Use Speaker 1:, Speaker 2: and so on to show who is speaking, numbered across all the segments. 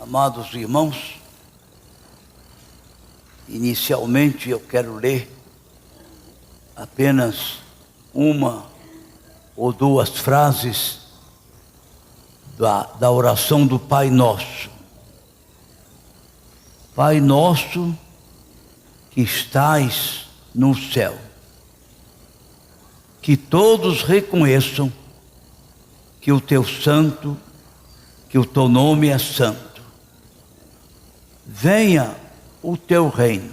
Speaker 1: Amados irmãos, inicialmente eu quero ler apenas uma ou duas frases da oração do Pai Nosso. Pai nosso que estais no céu, que todos reconheçam que o teu santo, que o teu nome é santo. Venha o teu reino,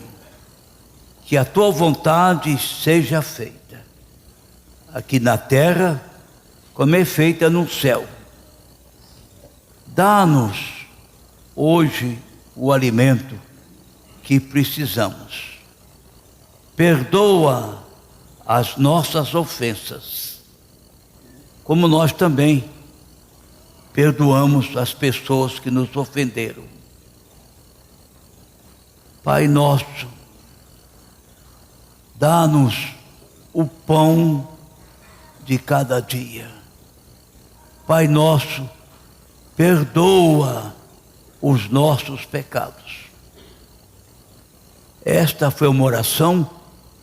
Speaker 1: que a tua vontade seja feita, aqui na terra, como é feita no céu. Dá-nos hoje o alimento que precisamos. Perdoa as nossas ofensas, como nós também perdoamos as pessoas que nos ofenderam. Pai nosso, dá-nos o pão de cada dia. Pai nosso, perdoa os nossos pecados. Esta foi uma oração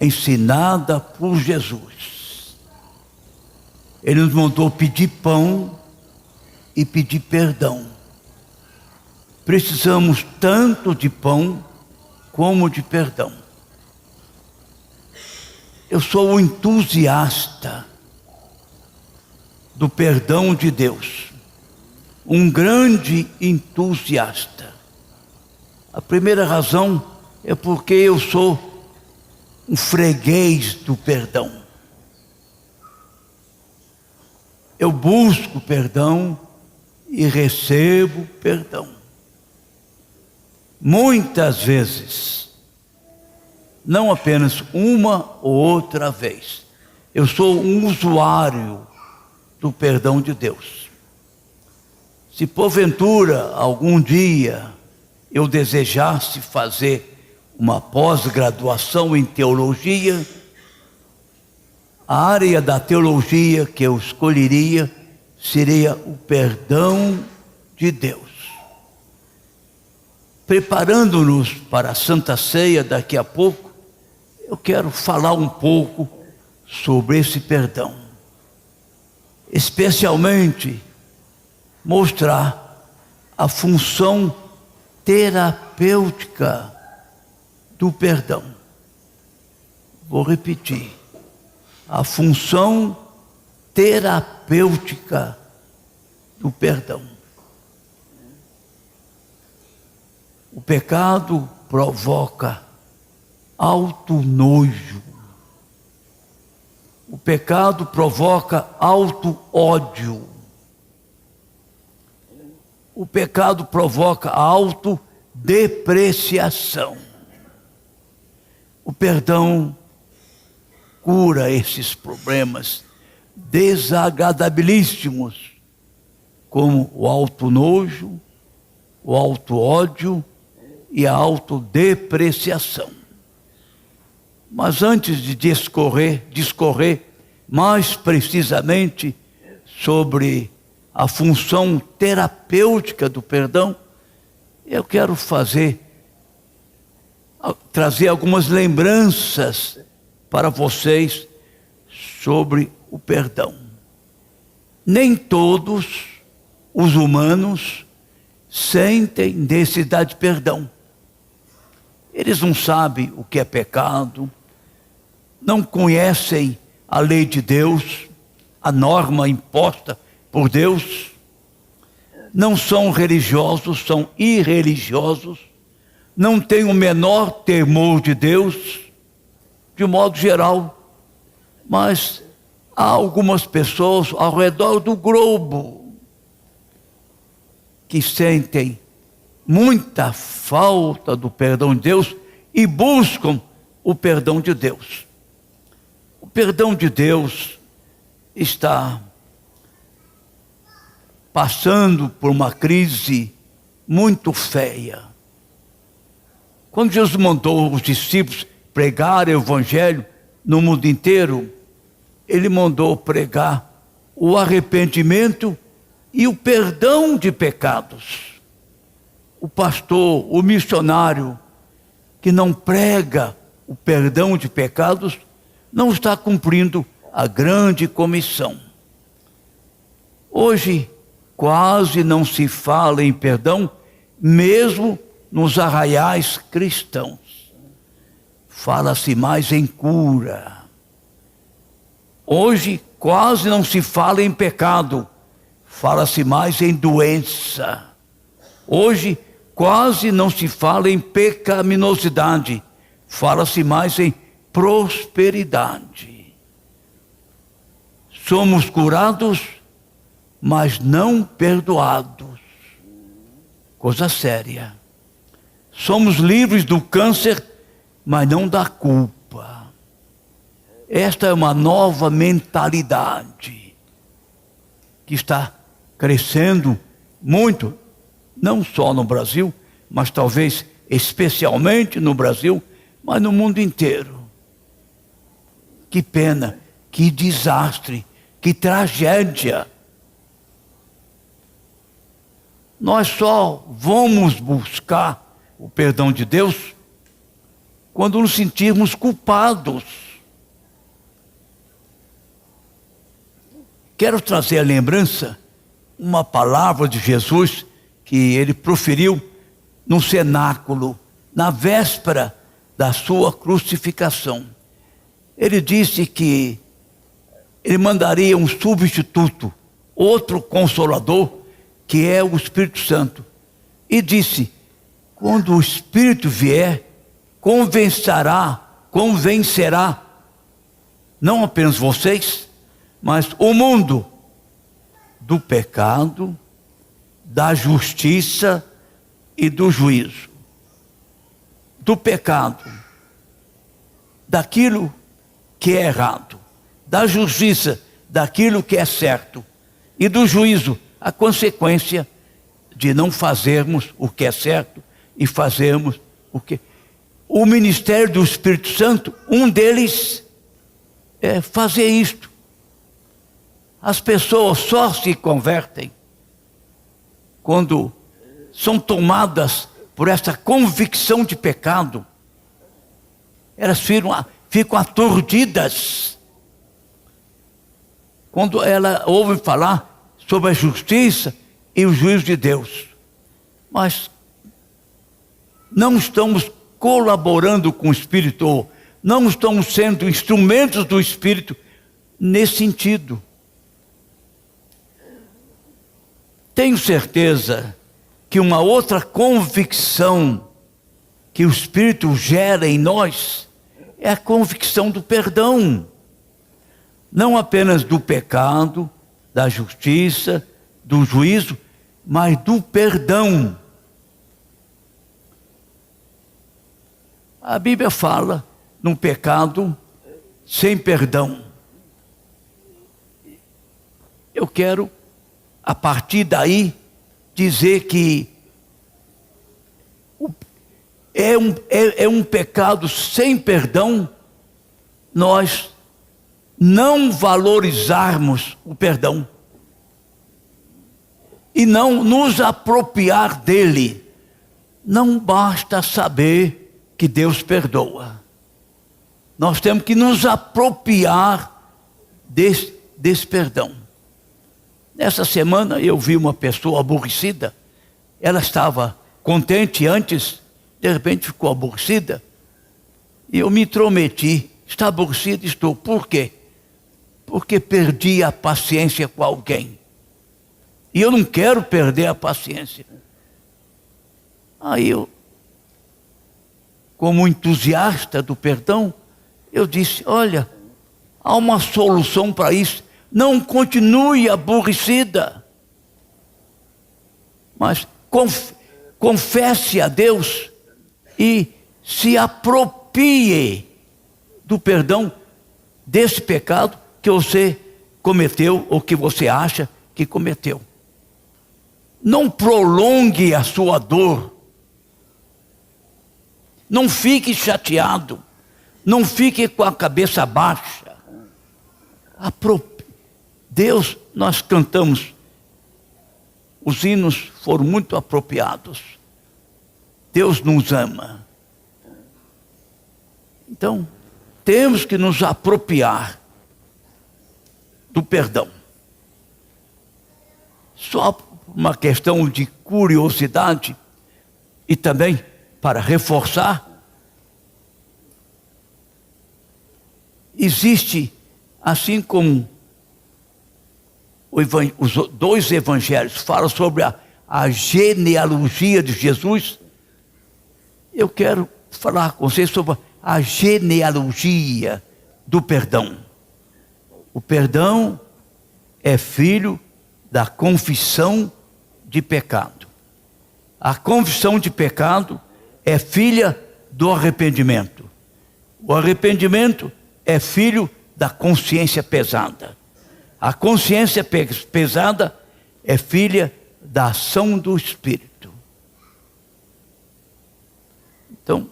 Speaker 1: ensinada por Jesus. Ele nos mandou pedir pão e pedir perdão. Precisamos tanto de pão como de perdão. Eu sou um entusiasta do perdão de Deus, um grande entusiasta. A primeira razão é porque eu sou um freguês do perdão. Eu busco perdão e recebo perdão. Muitas vezes, não apenas uma ou outra vez, eu sou um usuário do perdão de Deus. Se porventura algum dia eu desejasse fazer uma pós-graduação em teologia, a área da teologia que eu escolheria seria o perdão de Deus. Preparando-nos para a Santa Ceia daqui a pouco, eu quero falar um pouco sobre esse perdão. Especialmente mostrar a função terapêutica do perdão. Vou repetir. A função terapêutica do perdão. O pecado provoca alto nojo. O pecado provoca alto ódio. O pecado provoca alto depreciação. O perdão cura esses problemas desagradabilíssimos, como o alto nojo, o alto ódio e a autodepreciação. Mas antes de discorrer mais precisamente sobre a função terapêutica do perdão, eu quero trazer algumas lembranças para vocês sobre o perdão. Nem todos os humanos sentem necessidade de perdão. Eles não sabem o que é pecado, não conhecem a lei de Deus, a norma imposta por Deus, não são religiosos, são irreligiosos, não têm o menor temor de Deus, de modo geral. Mas há algumas pessoas ao redor do globo que sentem muita falta do perdão de Deus e buscam o perdão de Deus. O perdão de Deus está passando por uma crise muito feia. Quando Jesus mandou os discípulos pregar o evangelho no mundo inteiro, ele mandou pregar o arrependimento e o perdão de pecados. o pastor, o missionário, que não prega o perdão de pecados, não está cumprindo a grande comissão. Hoje, quase não se fala em perdão, mesmo nos arraiais cristãos. Fala-se mais em cura. Hoje, quase não se fala em pecado, fala-se mais em doença. Hoje, quase não se fala em pecaminosidade, fala-se mais em prosperidade. Somos curados, mas não perdoados. Coisa séria. Somos livres do câncer, mas não da culpa. Esta é uma nova mentalidade que está crescendo muito, não só no Brasil, mas talvez especialmente no Brasil, mas no mundo inteiro. Que pena, que desastre, que tragédia. Nós só vamos buscar o perdão de Deus quando nos sentirmos culpados. Quero trazer à lembrança uma palavra de Jesus que ele proferiu no cenáculo, na véspera da sua crucificação. Ele disse que ele mandaria um substituto, outro consolador, que é o Espírito Santo. E disse: quando o Espírito vier, convencerá, não apenas vocês, mas o mundo, do pecado, da justiça e do juízo. Do pecado, daquilo que é errado, da justiça, daquilo que é certo, e do juízo, a consequência de não fazermos o que é certo e fazermos o que... O ministério do Espírito Santo, um deles é fazer isto. As pessoas só se convertem quando são tomadas por essa convicção de pecado. Elas ficam aturdidas quando elas ouvem falar sobre a justiça e o juízo de Deus. Mas não estamos colaborando com o Espírito, não estamos sendo instrumentos do Espírito nesse sentido. Tenho certeza que uma outra convicção que o Espírito gera em nós é a convicção do perdão. Não apenas do pecado, da justiça, do juízo, mas do perdão. A Bíblia fala num pecado sem perdão. Eu quero, a partir daí, dizer que é um pecado sem perdão nós não valorizarmos o perdão e não nos apropriar dele. Não basta saber que Deus perdoa. Nós temos que nos apropriar desse perdão. Nessa semana eu vi uma pessoa aborrecida. Ela estava contente antes, de repente ficou aborrecida. E eu me intrometi. Está aborrecida? Estou. Por quê? Porque perdi a paciência com alguém. E eu não quero perder a paciência. Aí eu, como entusiasta do perdão, eu disse: olha, há uma solução para isso. Não continue aborrecida, mas confesse a Deus e se aproprie do perdão desse pecado que você cometeu ou que você acha que cometeu. Não prolongue a sua dor. Não fique chateado. Não fique com a cabeça baixa. Deus, nós cantamos, os hinos foram muito apropriados. Deus nos ama. Então, temos que nos apropriar do perdão. Só uma questão de curiosidade e também para reforçar, existe, assim como os dois evangelhos falam sobre a genealogia de Jesus, eu quero falar com vocês sobre a genealogia do perdão. O perdão é filho da confissão de pecado. A confissão de pecado é filha do arrependimento. O arrependimento é filho da consciência pesada. A consciência pesada é filha da ação do Espírito. Então,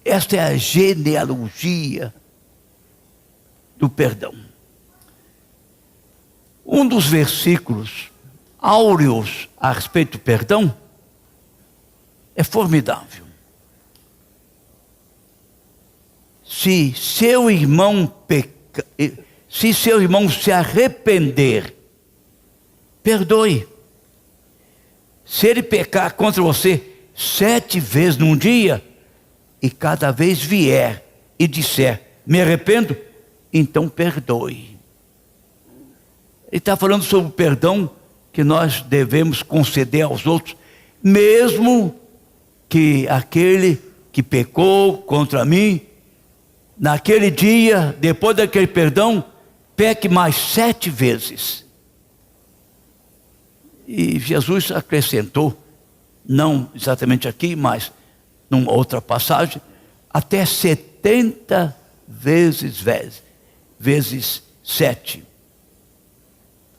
Speaker 1: esta é a genealogia do perdão. Um dos versículos áureos a respeito do perdão é formidável. Se seu irmão se arrepender, perdoe. Se ele pecar contra você 7 vezes num dia, e cada vez vier e disser, me arrependo, então perdoe. Ele está falando sobre o perdão que nós devemos conceder aos outros, mesmo que aquele que pecou contra mim, naquele dia, depois daquele perdão, peque mais 7 vezes. E Jesus acrescentou, não exatamente aqui, mas numa outra passagem, até 70 vezes 7.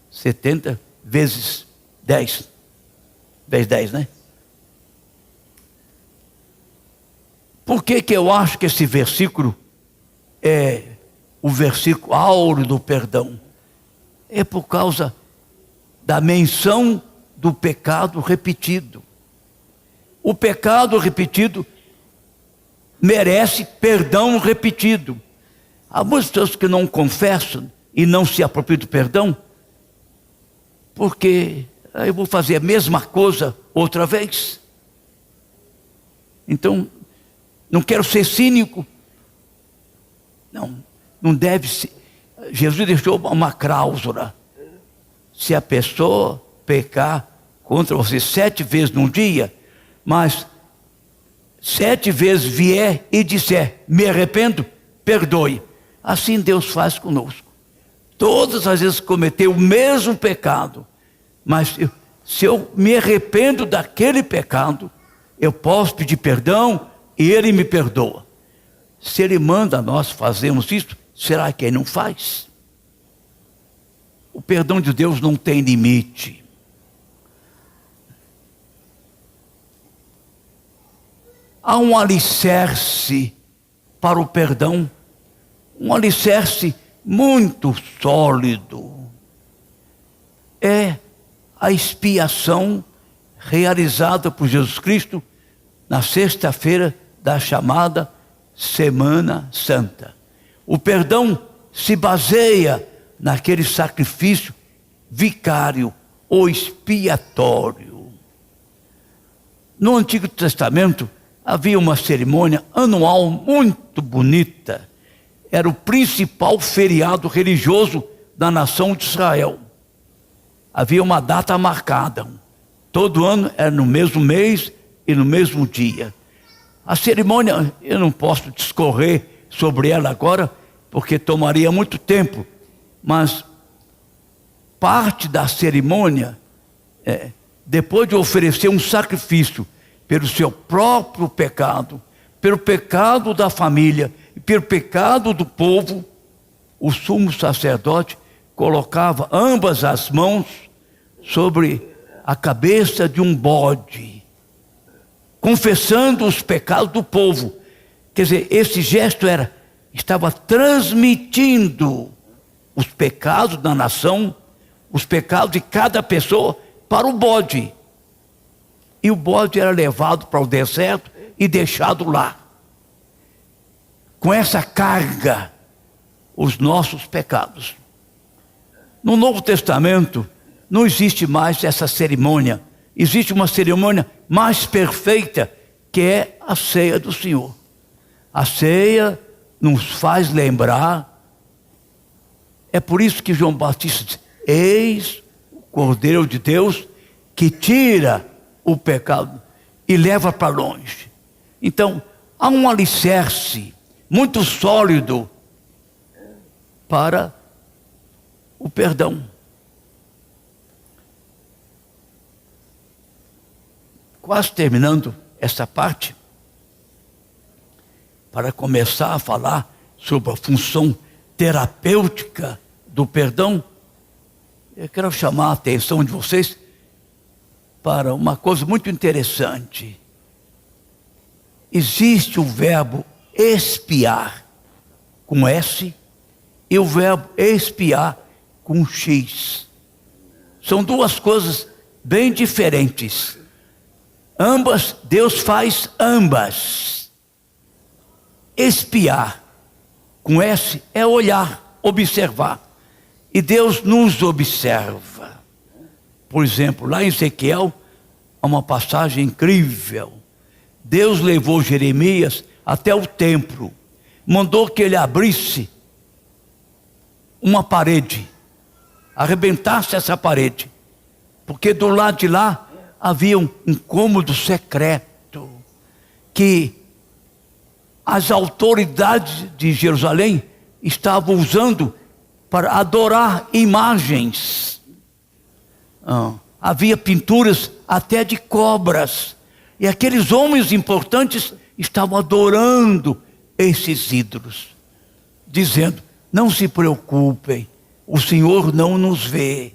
Speaker 1: 70 vezes 10. Vezes 10, né? Por que eu acho que esse versículo é o versículo áureo do perdão? É por causa da menção do pecado repetido. O pecado repetido merece perdão repetido. Há muitas pessoas que não confessam e não se apropriam do perdão, porque eu vou fazer a mesma coisa outra vez. Então, não quero ser cínico. Não deve ser. Jesus deixou uma cláusula. Se a pessoa pecar contra você 7 vezes num dia, mas 7 vezes vier e disser, me arrependo, perdoe. Assim Deus faz conosco. Todas as vezes cometeu o mesmo pecado, mas se eu me arrependo daquele pecado, eu posso pedir perdão e Ele me perdoa. Se Ele manda nós fazermos isso, será que Ele não faz? O perdão de Deus não tem limite. Há um alicerce para o perdão, um alicerce muito sólido. É a expiação realizada por Jesus Cristo na sexta-feira da chamada Semana Santa. O perdão se baseia naquele sacrifício vicário ou expiatório. No Antigo Testamento havia uma cerimônia anual muito bonita. Era o principal feriado religioso da nação de Israel. Havia uma data marcada. Todo ano era no mesmo mês e no mesmo dia. A cerimônia, eu não posso discorrer sobre ela agora, porque tomaria muito tempo. Mas parte da cerimônia, depois de oferecer um sacrifício pelo seu próprio pecado, pelo pecado da família e pelo pecado do povo, o sumo sacerdote colocava ambas as mãos sobre a cabeça de um bode, confessando os pecados do povo. Quer dizer, esse gesto estava transmitindo os pecados da nação, os pecados de cada pessoa para o bode. e o bode era levado para o deserto e deixado lá. Com essa carga, os nossos pecados. No Novo Testamento, não existe mais essa cerimônia. Existe uma cerimônia mais perfeita, que é a ceia do Senhor. A ceia nos faz lembrar. É por isso que João Batista diz: eis o Cordeiro de Deus que tira o pecado e leva para longe. Então, há um alicerce muito sólido para o perdão. Quase terminando essa parte, para começar a falar sobre a função terapêutica do perdão, eu quero chamar a atenção de vocês para uma coisa muito interessante. Existe o verbo expiar com S e o verbo expiar com X. São duas coisas bem diferentes. Ambas, Deus faz ambas. Expiar com S é olhar, observar. E Deus nos observa. Por exemplo, lá em Ezequiel, há uma passagem incrível. Deus levou Jeremias até o templo, mandou que ele abrisse uma parede, arrebentasse essa parede, porque do lado de lá havia um cômodo secreto, que as autoridades de Jerusalém estavam usando para adorar imagens. Havia pinturas até de cobras, e aqueles homens importantes estavam adorando esses ídolos, dizendo: não se preocupem, o Senhor não nos vê,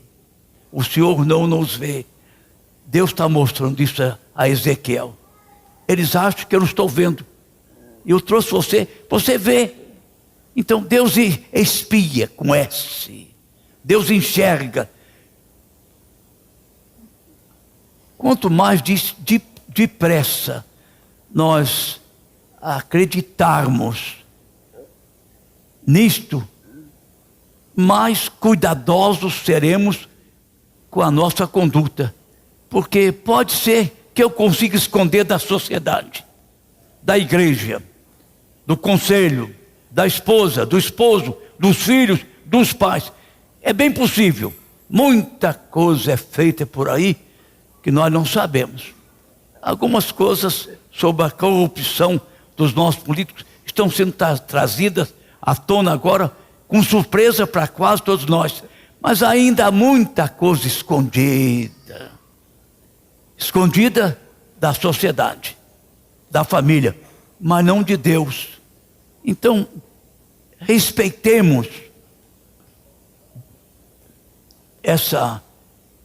Speaker 1: o Senhor não nos vê. Deus está mostrando isso a Ezequiel. Eles acham que eu não estou vendo, eu trouxe você vê. Então Deus espia com S, Deus enxerga. Quanto mais depressa nós acreditarmos nisto, mais cuidadosos seremos com a nossa conduta. Porque pode ser que eu consiga esconder da sociedade, da igreja, do conselho, da esposa, do esposo, dos filhos, dos pais. É bem possível. Muita coisa é feita por aí que nós não sabemos. Algumas coisas sobre a corrupção dos nossos políticos estão sendo trazidas à tona agora com surpresa para quase todos nós. Mas ainda há muita coisa escondida da sociedade, da família, mas não de Deus. Então, respeitemos essa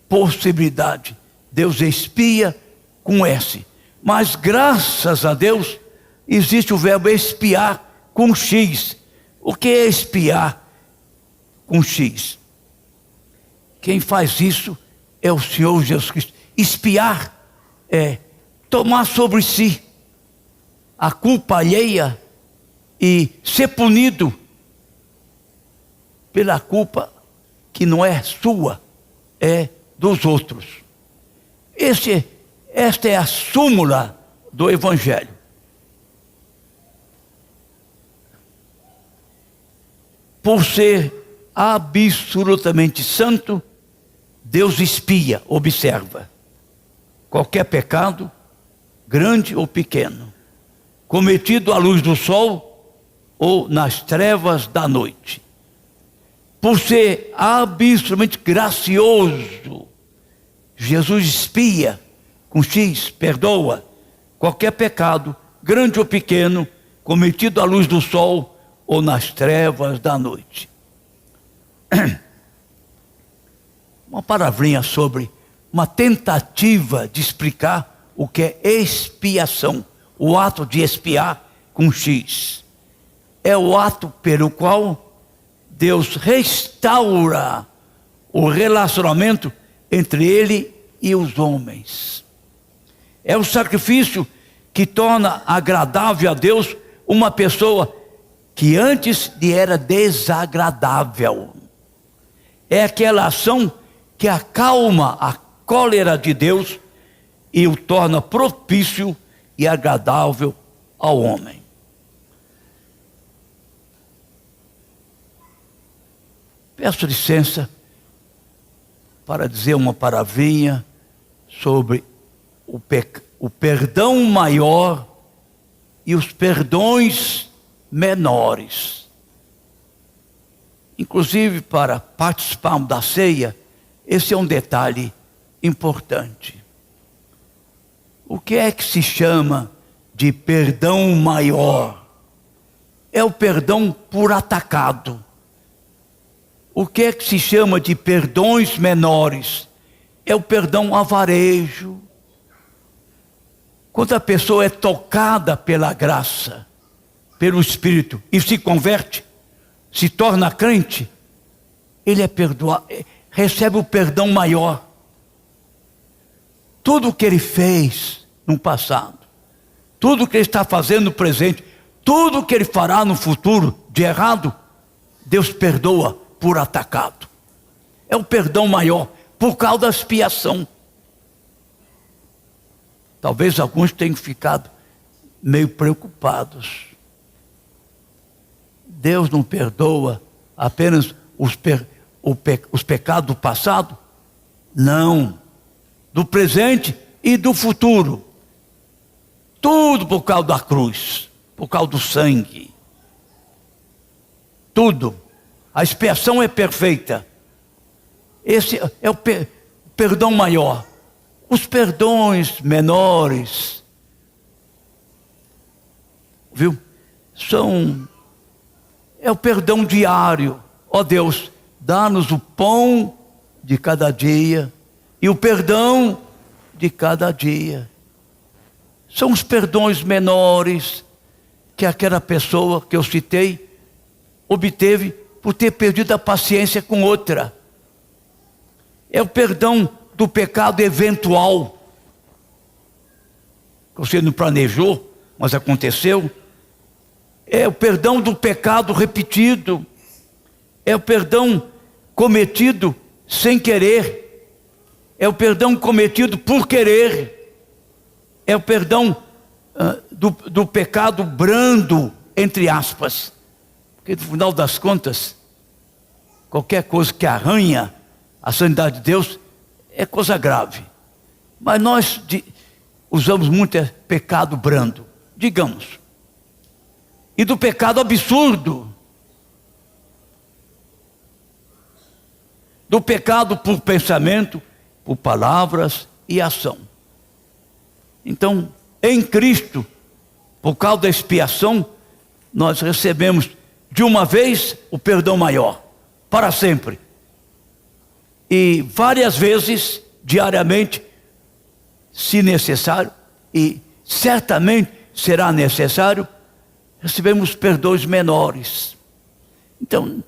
Speaker 1: possibilidade. Deus espia com S, mas graças a Deus existe o verbo espiar com X. O que é espiar com X? Quem faz isso é o Senhor Jesus Cristo. Espiar é tomar sobre si a culpa alheia e ser punido pela culpa que não é sua, é dos outros. Esta é a súmula do Evangelho. Por ser absolutamente santo, Deus espia, observa qualquer pecado, grande ou pequeno, cometido à luz do sol ou nas trevas da noite. Por ser absolutamente gracioso, Jesus espia com X, perdoa qualquer pecado, grande ou pequeno, cometido à luz do sol ou nas trevas da noite. Uma palavrinha sobre uma tentativa de explicar o que é expiação. O ato de expiar com X é o ato pelo qual Deus restaura o relacionamento entre Ele e os homens. É o sacrifício que torna agradável a Deus uma pessoa que antes lhe era desagradável. É aquela ação que acalma a cólera de Deus e o torna propício e agradável ao homem. Peço licença para dizer uma palavrinha sobre o perdão maior e os perdões menores. Inclusive, para participarmos da ceia, esse é um detalhe importante. O que é que se chama de perdão maior? É o perdão por atacado. O que é que se chama de perdões menores? É o perdão avarejo. Quando a pessoa é tocada pela graça, pelo Espírito, e se converte, se torna crente, ele é perdoado, recebe o perdão maior. Tudo o que ele fez no passado, tudo o que ele está fazendo no presente, tudo o que ele fará no futuro de errado, Deus perdoa por atacado. É o perdão maior, por causa da expiação. Talvez alguns tenham ficado meio preocupados. Deus não perdoa apenas os pecados do passado? Não. Do presente e do futuro. Tudo por causa da cruz, por causa do sangue. Tudo. A expiação é perfeita. Esse é o perdão maior. Os perdões menores, viu? É o perdão diário. Ó Deus, dá-nos o pão de cada dia e o perdão de cada dia. São os perdões menores que aquela pessoa que eu citei obteve por ter perdido a paciência com outra. É o perdão do pecado eventual. Você não planejou, mas aconteceu. É o perdão do pecado repetido. É o perdão cometido sem querer. É o perdão cometido por querer. É o perdão do pecado brando, entre aspas. Porque no final das contas, qualquer coisa que arranha a santidade de Deus é coisa grave. Mas nós usamos muito pecado brando, digamos. E do pecado absurdo. Do pecado por pensamento, por palavras e ação. Então, em Cristo, por causa da expiação, nós recebemos de uma vez o perdão maior, para sempre. E várias vezes, diariamente, se necessário, e certamente será necessário, recebemos perdões menores. Então,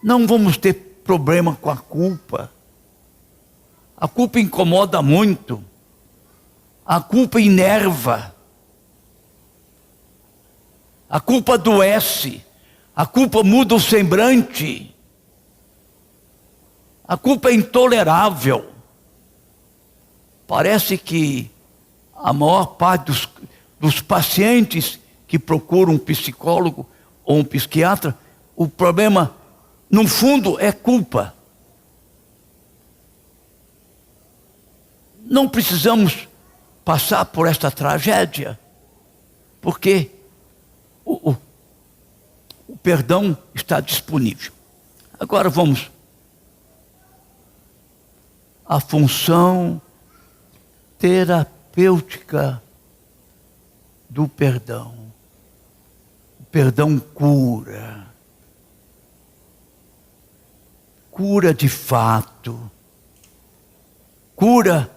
Speaker 1: não vamos ter problema com a culpa. A culpa incomoda muito. A culpa enerva. A culpa adoece. A culpa muda o semblante. A culpa é intolerável. Parece que a maior parte dos pacientes que procuram um psicólogo ou um psiquiatra, o problema, no fundo, é culpa. Não precisamos passar por esta tragédia, porque o perdão está disponível. Agora vamos à função terapêutica do perdão. O perdão cura. Cura de fato. Cura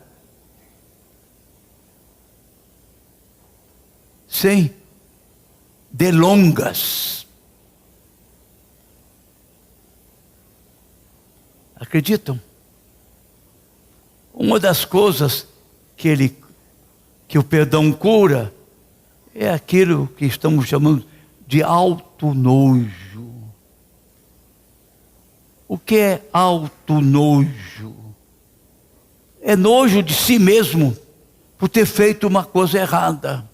Speaker 1: sem delongas. Acreditam? Uma das coisas que ele que o perdão cura, é aquilo que estamos chamando de autonojo. O que é autonojo? É nojo de si mesmo por ter feito uma coisa errada.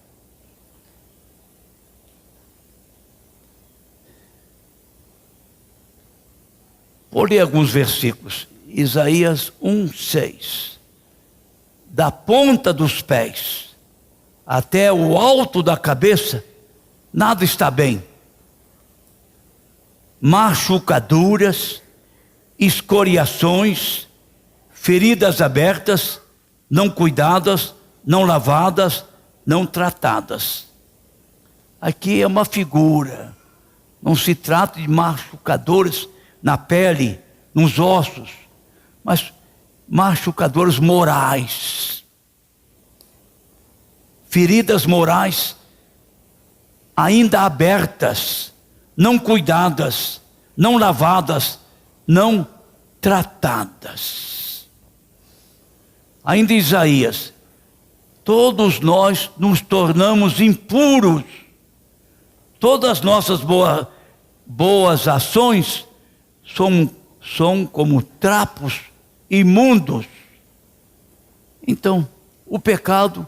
Speaker 1: Vou ler alguns versículos. Isaías 1:6. Da ponta dos pés até o alto da cabeça, nada está bem. Machucaduras, escoriações, feridas abertas, não cuidadas, não lavadas, não tratadas. Aqui é uma figura. Não se trata de machucadores na pele, nos ossos, mas machucadores morais. Feridas morais ainda abertas, não cuidadas, não lavadas, não tratadas. Ainda Isaías, todos nós nos tornamos impuros. Todas as nossas boas ações são como trapos imundos. Então, o pecado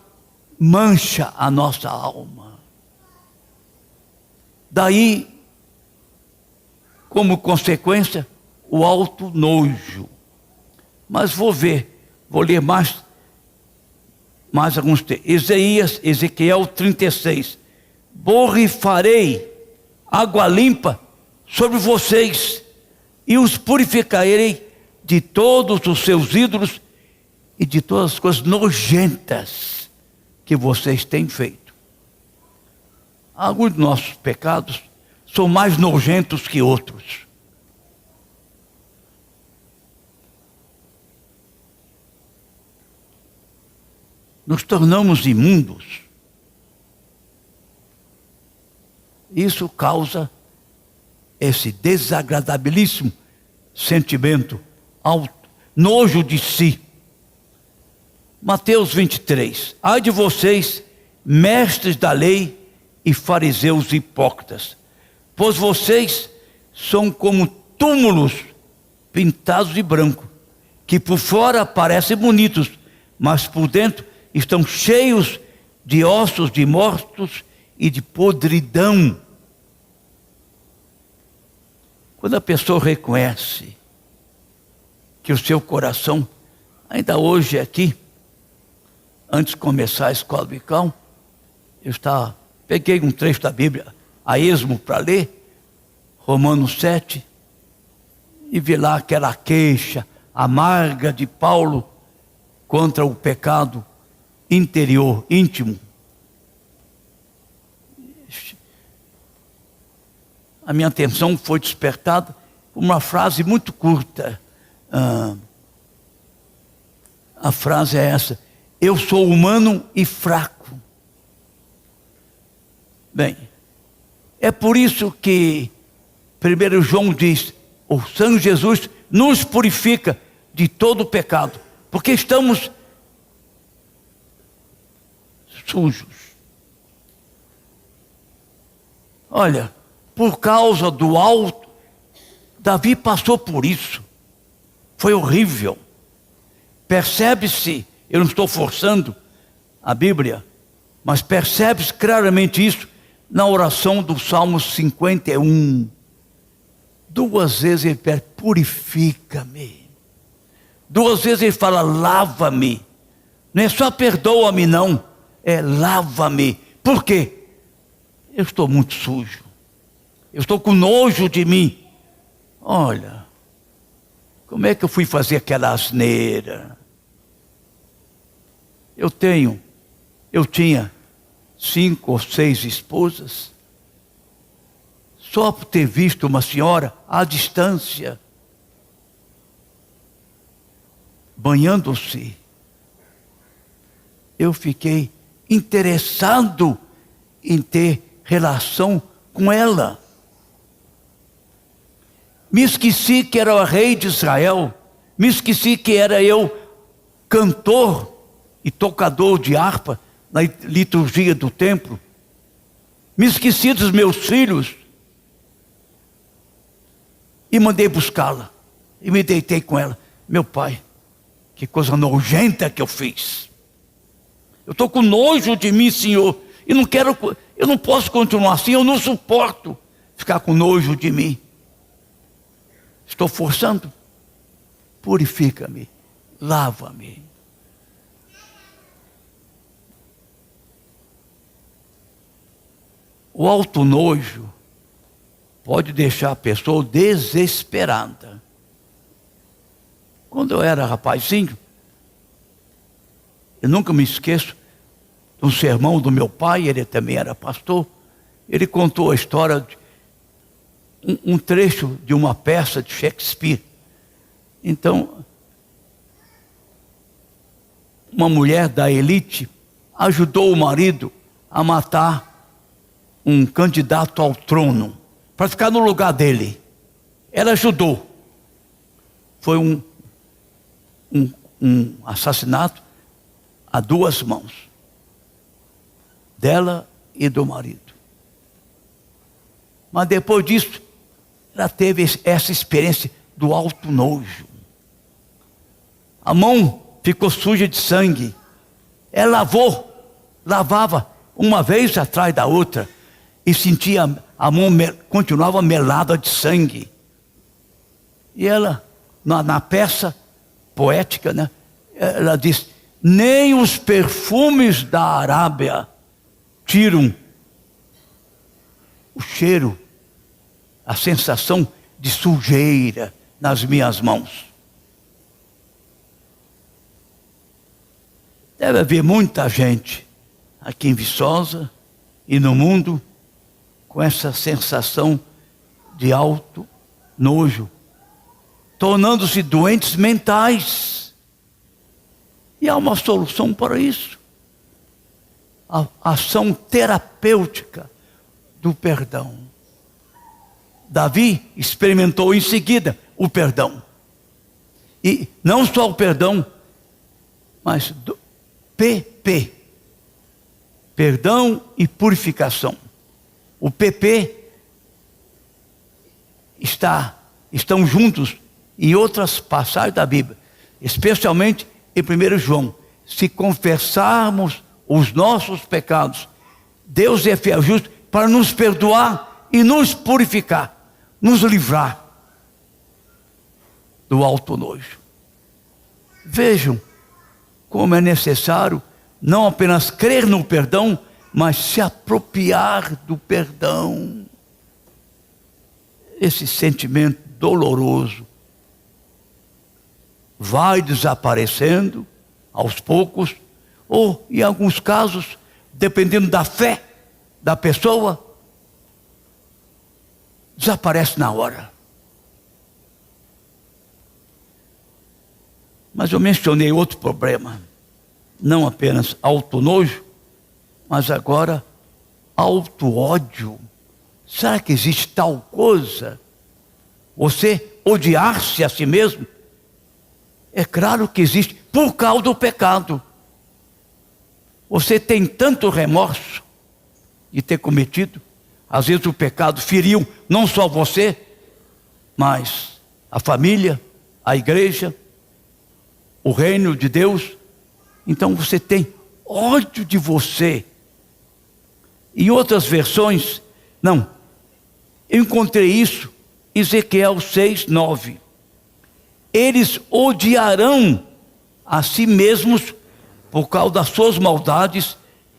Speaker 1: mancha a nossa alma. Daí, como consequência, o autonojo. Mas vou ler mais alguns textos. Ezequiel 36. Borrifarei água limpa sobre vocês e os purificarei de todos os seus ídolos e de todas as coisas nojentas que vocês têm feito. Alguns dos nossos pecados são mais nojentos que outros. Nos tornamos imundos. Isso causa esse desagradabilíssimo sentimento, nojo de si. Mateus 23. Ai de vocês, mestres da lei e fariseus hipócritas, pois vocês são como túmulos pintados de branco, que por fora parecem bonitos, mas por dentro estão cheios de ossos de mortos e de podridão. Quando a pessoa reconhece que o seu coração, ainda hoje aqui, antes de começar a escola dominical, peguei um trecho da Bíblia a esmo para ler, Romanos 7, e vi lá aquela queixa amarga de Paulo contra o pecado interior, íntimo. A minha atenção foi despertada por uma frase muito curta. A frase é essa: eu sou humano e fraco. Bem, é por isso que 1 João diz: o sangue de Jesus nos purifica de todo o pecado, porque estamos sujos. Olha, por causa do alto, Davi passou por isso. Foi horrível. Percebe-se, eu não estou forçando a Bíblia, mas percebe-se claramente isso na oração do Salmo 51. 2 vezes ele pede: purifica-me. 2 vezes ele fala: lava-me. Não é só perdoa-me, não. É lava-me. Por quê? Eu estou muito sujo. Eu estou com nojo de mim. Olha, como é que eu fui fazer aquela asneira? Eu tinha 5 ou 6 esposas. Só por ter visto uma senhora à distância, banhando-se, eu fiquei interessado em ter relação com ela. Me esqueci que era o rei de Israel, me esqueci que era eu cantor e tocador de harpa na liturgia do templo. Me esqueci dos meus filhos e mandei buscá-la. E me deitei com ela. Meu pai, que coisa nojenta que eu fiz. Eu estou com nojo de mim, Senhor. E eu não posso continuar assim, eu não suporto ficar com nojo de mim. Estou forçando. Purifica-me, lava-me. O alto nojo pode deixar a pessoa desesperada. Quando eu era rapazinho, eu nunca me esqueço de um sermão do meu pai, ele também era pastor. Ele contou a história de um trecho de uma peça de Shakespeare. Então, uma mulher da elite ajudou o marido a matar um candidato ao trono, para ficar no lugar dele. Ela ajudou. Foi um assassinato a duas mãos, dela e do marido. Mas depois disso, ela teve essa experiência do alto nojo. A mão ficou suja de sangue. Ela lavava uma vez atrás da outra, e sentia a mão continuava melada de sangue. E ela, na peça poética, né, ela diz: nem os perfumes da Arábia tiram o cheiro, a sensação de sujeira nas minhas mãos. Deve haver muita gente aqui em Viçosa e no mundo com essa sensação de alto nojo, tornando-se doentes mentais. E há uma solução para isso: a ação terapêutica do perdão. Davi experimentou em seguida o perdão. E não só o perdão, mas do PP, perdão e purificação. O PP estão juntos em outras passagens da Bíblia, especialmente em 1 João. Se confessarmos os nossos pecados, Deus é fiel e justo para nos perdoar e nos purificar, nos livrar do alto nojo. Vejam como é necessário não apenas crer no perdão, mas se apropriar do perdão. Esse sentimento doloroso vai desaparecendo aos poucos, ou em alguns casos, dependendo da fé da pessoa, desaparece na hora. Mas eu mencionei outro problema, não apenas alto nojo, mas agora alto ódio. Será que existe tal coisa? Você odiar-se a si mesmo? É claro que existe, por causa do pecado. Você tem tanto remorso de ter cometido. Às vezes o pecado feriu não só você, mas a família, a igreja, o reino de Deus. Então você tem ódio de você. Em outras versões, não, eu encontrei isso em Ezequiel 6:9. Eles odiarão a si mesmos por causa das suas maldades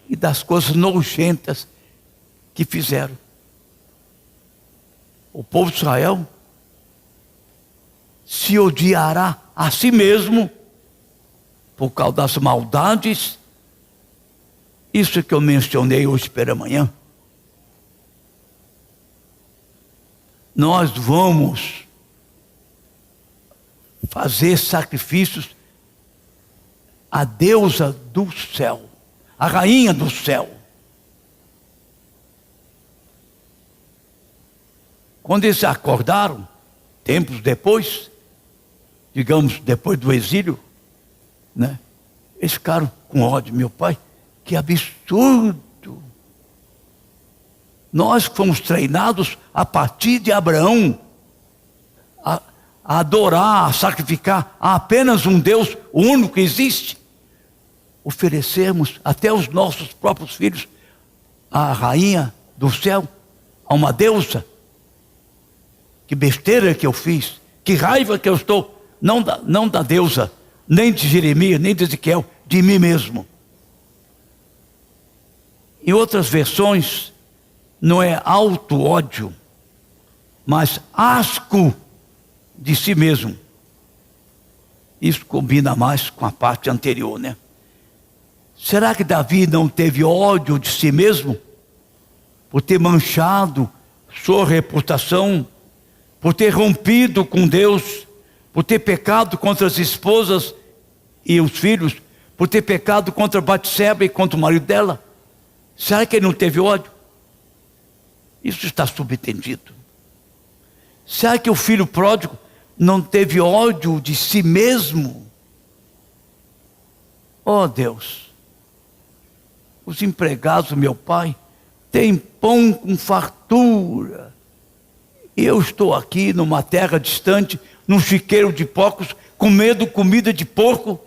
Speaker 1: e das coisas nojentas que fizeram. O povo de Israel se odiará a si mesmo por causa das maldades. Isso que eu mencionei hoje pela manhã. Nós vamos fazer sacrifícios à deusa do céu, a rainha do céu. Quando eles acordaram, tempos depois, digamos depois do exílio, né? Eles ficaram com ódio. Meu pai, Que absurdo! Nós fomos treinados a partir de Abraão a adorar, a sacrificar a apenas um Deus, o único que existe. Oferecermos até os nossos próprios filhos à rainha do céu, a uma deusa. Que besteira que eu fiz, que raiva que eu estou, não da deusa, nem de Jeremias, nem de Ezequiel, de mim mesmo. Em outras versões, não é auto-ódio, mas asco de si mesmo. Isso combina mais com a parte anterior, né? Será que Davi não teve ódio de si mesmo? Por ter manchado sua reputação, por ter rompido com Deus, por ter pecado contra as esposas e os filhos, por ter pecado contra Batseba e contra o marido dela? Será que ele não teve ódio? Isso está subentendido. Será que o filho pródigo não teve ódio de si mesmo? Oh Deus, os empregados do meu pai têm pão com fartura. Eu estou aqui numa terra distante, num chiqueiro de porcos, comendo comida de porco,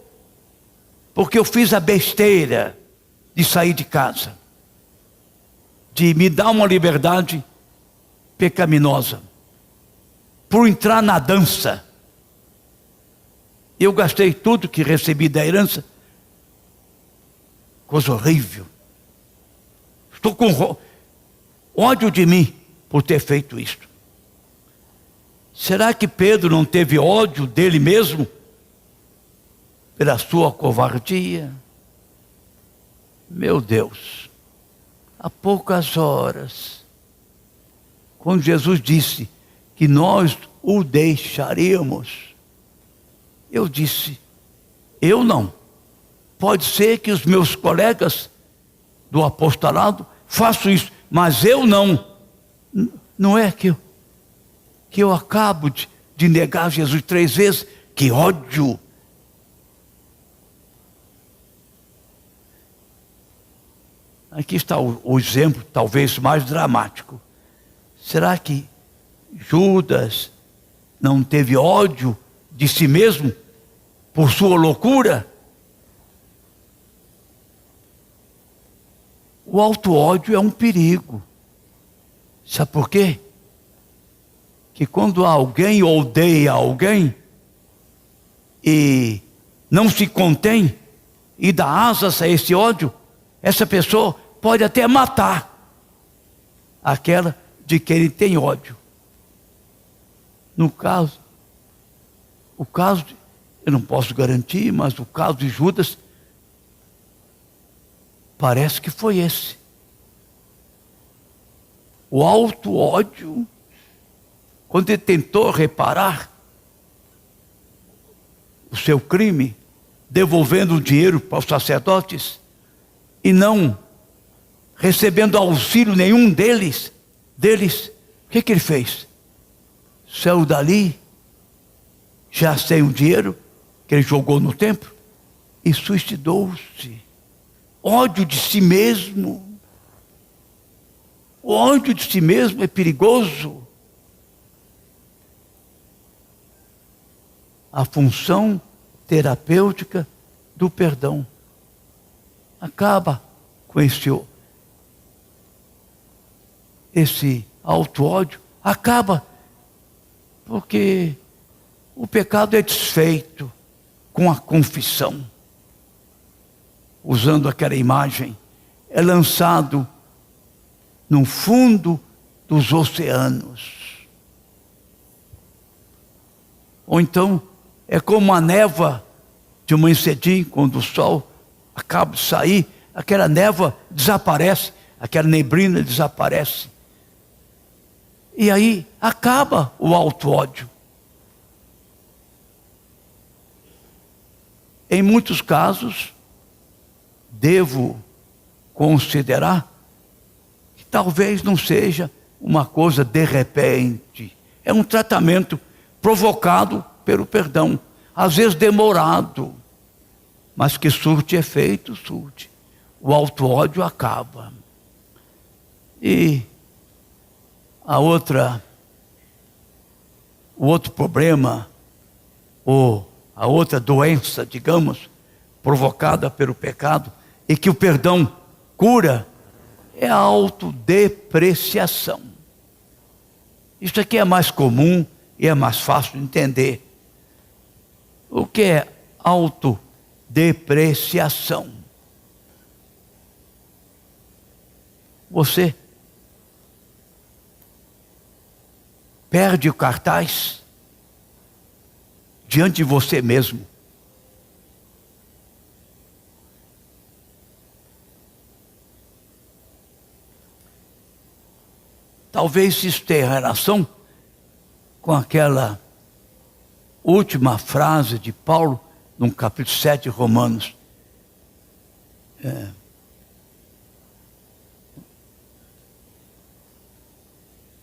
Speaker 1: porque eu fiz a besteira de sair de casa, de me dar uma liberdade pecaminosa, por entrar na dança. Eu gastei tudo que recebi da herança, coisa horrível. Estou com ódio de mim por ter feito isto. Será que Pedro não teve ódio dele mesmo pela sua covardia? Meu Deus, há poucas horas, quando Jesus disse que nós o deixaríamos, eu disse, eu não. Pode ser que os meus colegas do apostolado façam isso, mas eu não. Não é que eu acabo de negar Jesus 3 vezes? Que ódio! Aqui está o exemplo talvez mais dramático. Será que Judas não teve ódio de si mesmo por sua loucura? O auto-ódio é um perigo. Sabe por quê? Que quando alguém odeia alguém e não se contém e dá asas a esse ódio, essa pessoa pode até matar aquela de quem ele tem ódio. No caso, eu não posso garantir, mas o caso de Judas parece que foi esse. O auto-ódio, quando ele tentou reparar o seu crime, devolvendo o dinheiro para os sacerdotes, e não recebendo auxílio nenhum deles, o que ele fez? Saiu dali, já sem o dinheiro que ele jogou no templo, e suicidou-se. Ódio de si mesmo. O ódio de si mesmo é perigoso. A função terapêutica do perdão acaba com esse auto-ódio, acaba, porque o pecado é desfeito com a confissão. Usando aquela imagem, é lançado no fundo dos oceanos. Ou então, é como a névoa de manhã cedinho, quando o sol acaba de sair, aquela névoa desaparece, aquela neblina desaparece. E aí acaba o auto-ódio. Em muitos casos, devo considerar que talvez não seja uma coisa de repente. É um tratamento provocado pelo perdão, às vezes demorado, mas que surte efeito, surte. o auto-ódio acaba. E o outro problema, ou a outra doença, digamos, provocada pelo pecado, e que o perdão cura, é a autodepreciação. Isso aqui é mais comum e é mais fácil de entender. O que é autodepreciação? Você perde o cartaz diante de você mesmo. Talvez isso tenha relação com aquela última frase de Paulo, no capítulo 7 de Romanos.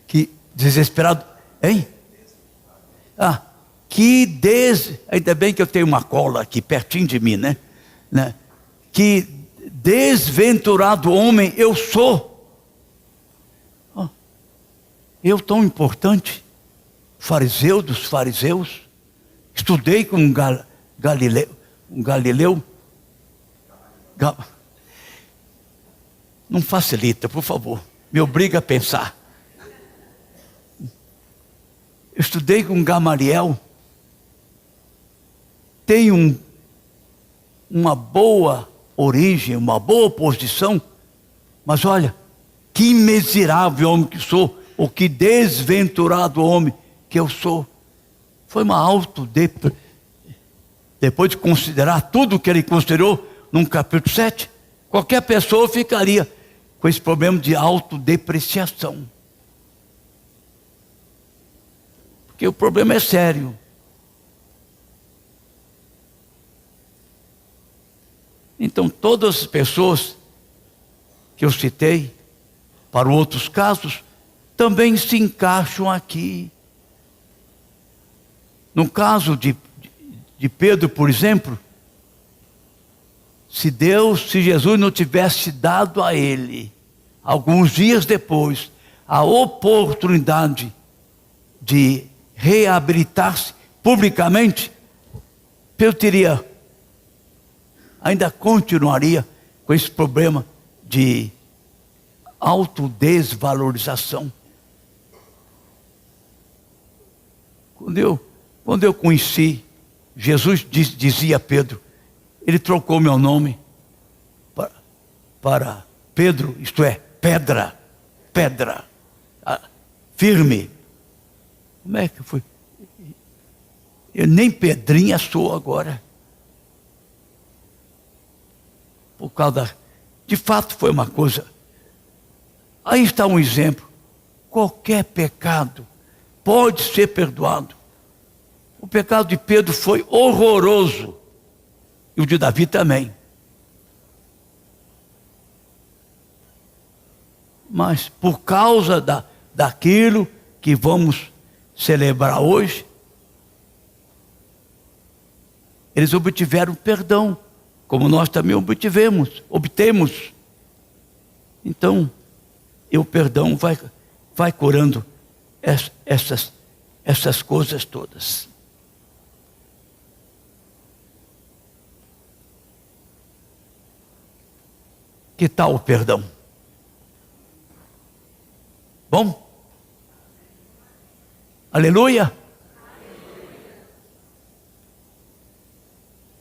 Speaker 1: Que desesperado, hein? Ainda bem que eu tenho uma cola aqui pertinho de mim, né? Que desventurado homem eu sou. Eu tão importante, fariseu dos fariseus, estudei com um Galileu. Não facilita, por favor, me obriga a pensar. Eu estudei com Gamaliel, tenho uma boa origem, uma boa posição, mas olha, que miserável homem que sou, ou que desventurado homem que eu sou. Foi uma depois de considerar tudo o que ele considerou num capítulo 7, qualquer pessoa ficaria com esse problema de autodepreciação. Porque o problema é sério. Então, todas as pessoas que eu citei, para outros casos, também se encaixam aqui. No caso de Pedro, por exemplo, se Jesus não tivesse dado a ele, alguns dias depois, a oportunidade de reabilitar-se publicamente, Pedro ainda continuaria com esse problema de autodesvalorização. Quando eu conheci, Jesus dizia a Pedro, ele trocou meu nome para Pedro, isto é, pedra, firme. Como é que foi? Eu nem pedrinha sou agora. Por causa de fato foi uma coisa. Aí está um exemplo. Qualquer pecado pode ser perdoado. O pecado de Pedro foi horroroso. E o de Davi também. Mas por causa daquilo que vamos celebrar hoje, eles obtiveram perdão, como nós também obtemos. Então, o perdão vai curando essas coisas todas. Que tal o perdão? Bom? Aleluia!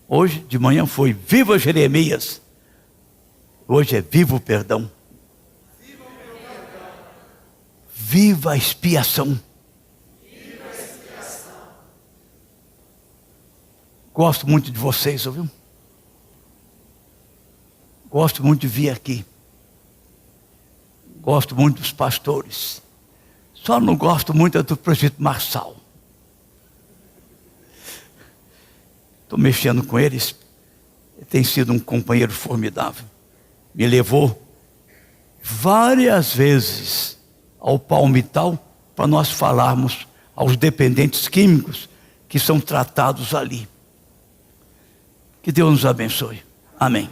Speaker 1: Hoje de manhã foi viva Jeremias. Hoje é viva o perdão. Viva a expiação. Gosto muito de vocês, ouviu? Gosto muito de vir aqui. Gosto muito dos pastores. Só não gosto muito do presbítero Marçal. Estou mexendo com eles. Ele tem sido um companheiro formidável. Me levou várias vezes ao Palmital para nós falarmos aos dependentes químicos que são tratados ali. Que Deus nos abençoe. Amém.